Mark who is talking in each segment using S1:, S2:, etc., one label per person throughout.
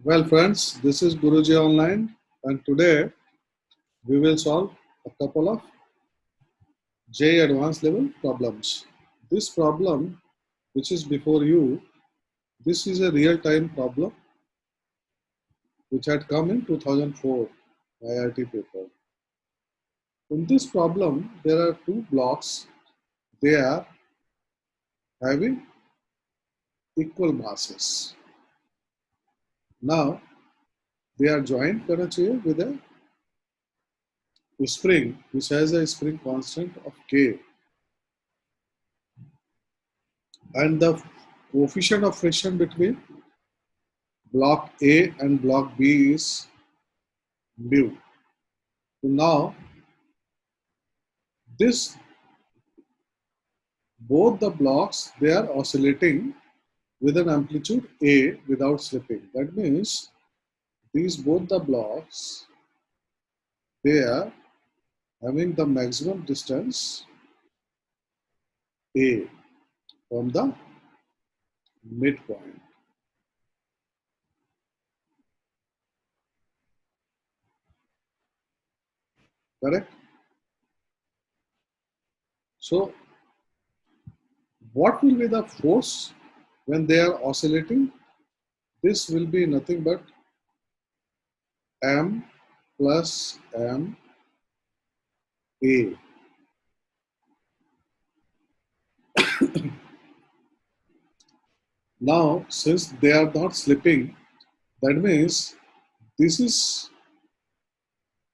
S1: Well, friends, this is Guruji Online, and today we will solve a couple of JEE Advanced level problems. This problem, which is before you, this is a real-time problem which had come in 2004 IIT paper. In this problem, there are two blocks. They are having equal masses. Now, they are joined with a spring which has a spring constant of K, and the coefficient of friction between block A and block B is mu. So now this both the blocks, they are oscillating with an amplitude A without slipping. That means these both the blocks, they are having the maximum distance A from the midpoint. Correct? So what will be the force when they are oscillating? This will be nothing but M plus M A. Now, since they are not slipping, that means this is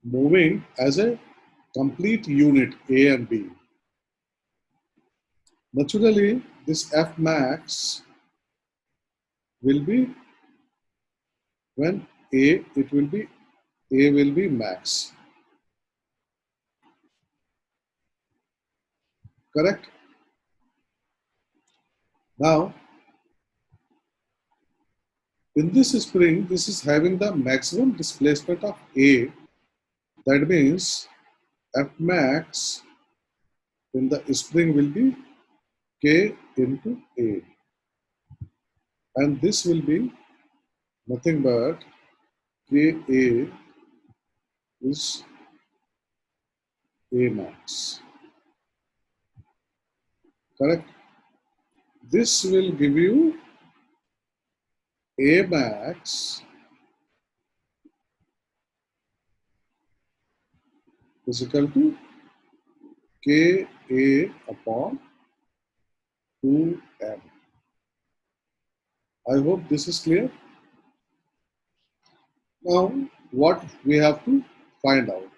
S1: moving as a complete unit A and B. Naturally, this F max will be when A will be max. Correct? Now, in this spring, this is having the maximum displacement of A. That means F max in the spring will be K into A. And this will be nothing but Ka is A max. Correct? This will give you A max is equal to Ka upon 2m. I hope this is clear. Now, what we have to find out?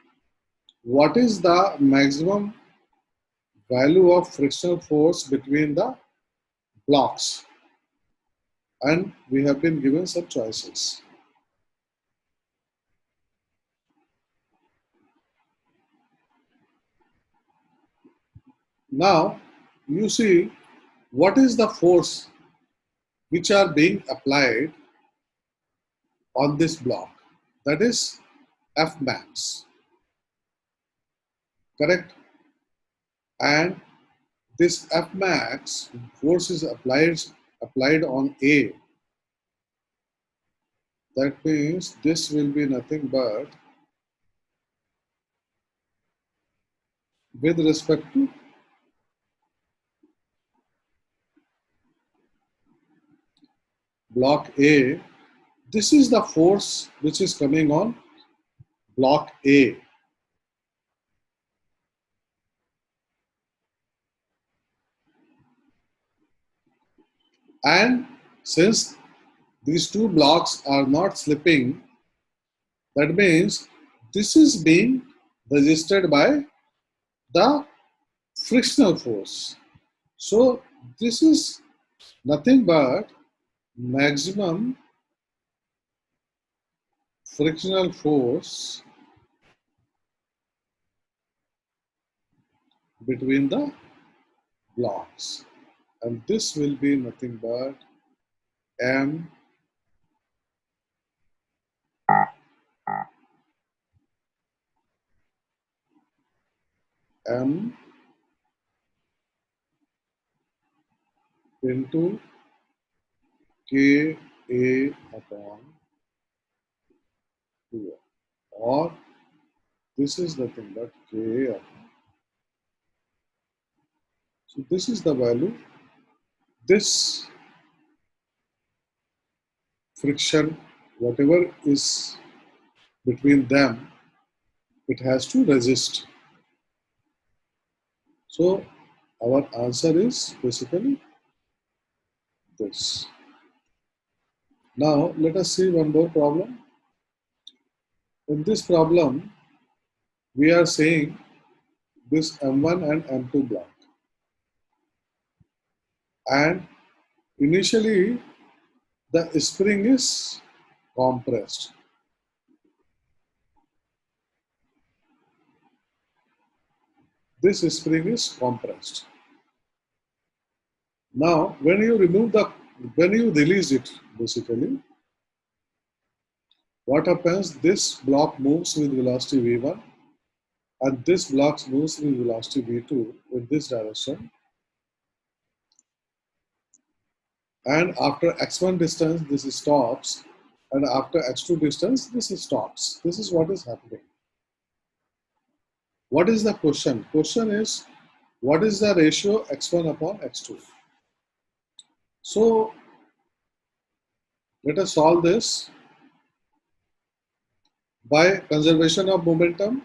S1: What is the maximum value of frictional force between the blocks? And we have been given some choices. Now, you see what is the force which are being applied on this block. That is F max. Correct? And this F max force is applied on A. That means this will be nothing but with respect to block A. This is the force which is coming on block A. And since these two blocks are not slipping, that means this is being resisted by the frictional force. So this is nothing but maximum frictional force between the blocks. And this will be nothing but M into Ka upon here, or this is nothing but Ka. So this is the value. This friction, whatever is between them, it has to resist. So our answer is basically this. Now let us see one more problem. In this problem, we are saying this M1 and M2 block. And initially, the spring is compressed. This spring is compressed. Now, when you release it, basically, what happens? This block moves with velocity v1, and this block moves with velocity v2 in this direction. And after x1 distance, this stops, and after x2 distance, this stops. This is what is happening. What is the question? Question is, what is the ratio x1 upon x2? So let us solve this. By conservation of momentum,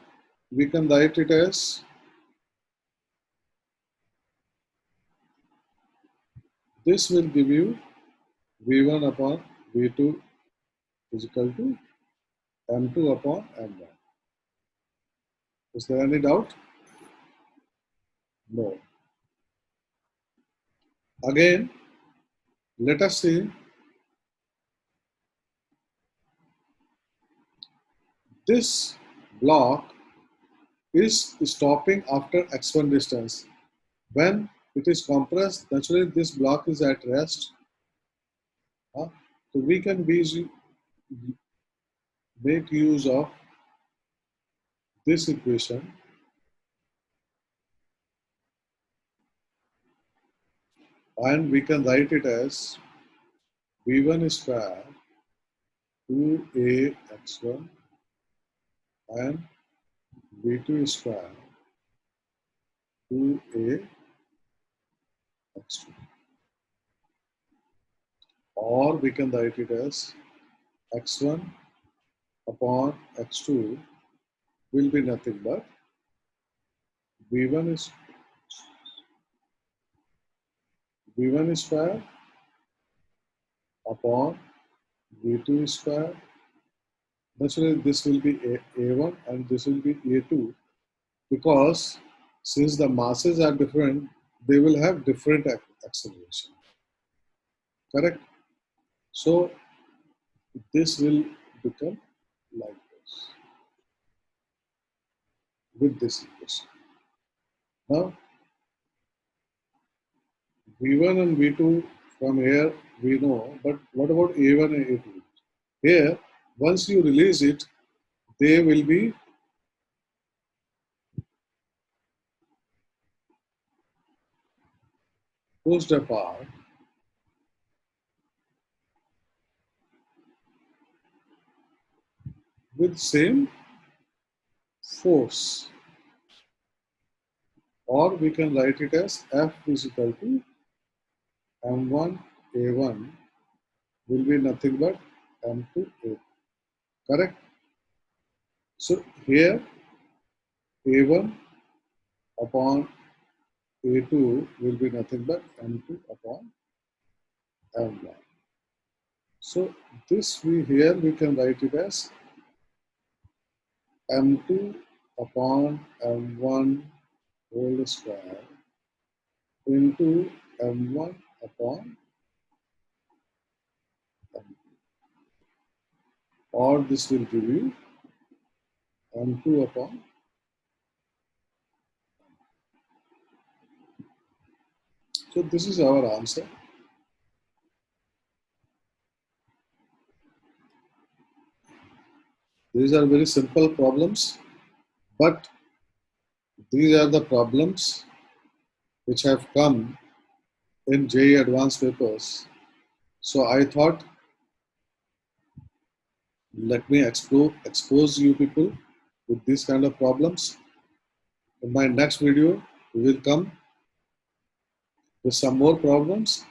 S1: we can write it as this will give you v1 upon v2 is equal to m2 upon m1. Is there any doubt? No. Again, let us see. This block is stopping after x1 distance. When it is compressed, naturally this block is at rest. So we can make use of this equation, and we can write it as v1 square 2a x1 and v2 square 2a x2. Or we can write it as x1 upon x2 will be nothing but v1 square upon v2 square. Naturally, this will be a1 and this will be a2, because since the masses are different, they will have different acceleration. Correct? So this will become like this with this equation. Now v1 and v2 from here we know, but what about a1 and a2? Here, once you release it, they will be pushed apart with same force, or we can write it as F is equal to M1 A1 will be nothing but M2 A. Correct? So here A1 upon A2 will be nothing but M2 upon M1. So this here we can write it as M2 upon M1 whole square into M1 upon M2. Or this will give you M2 upon. So this is our answer. These are very simple problems, but these are the problems which have come in JEE Advanced papers. So I thought let me expose you people with these kind of problems. In my next video, we will come with some more problems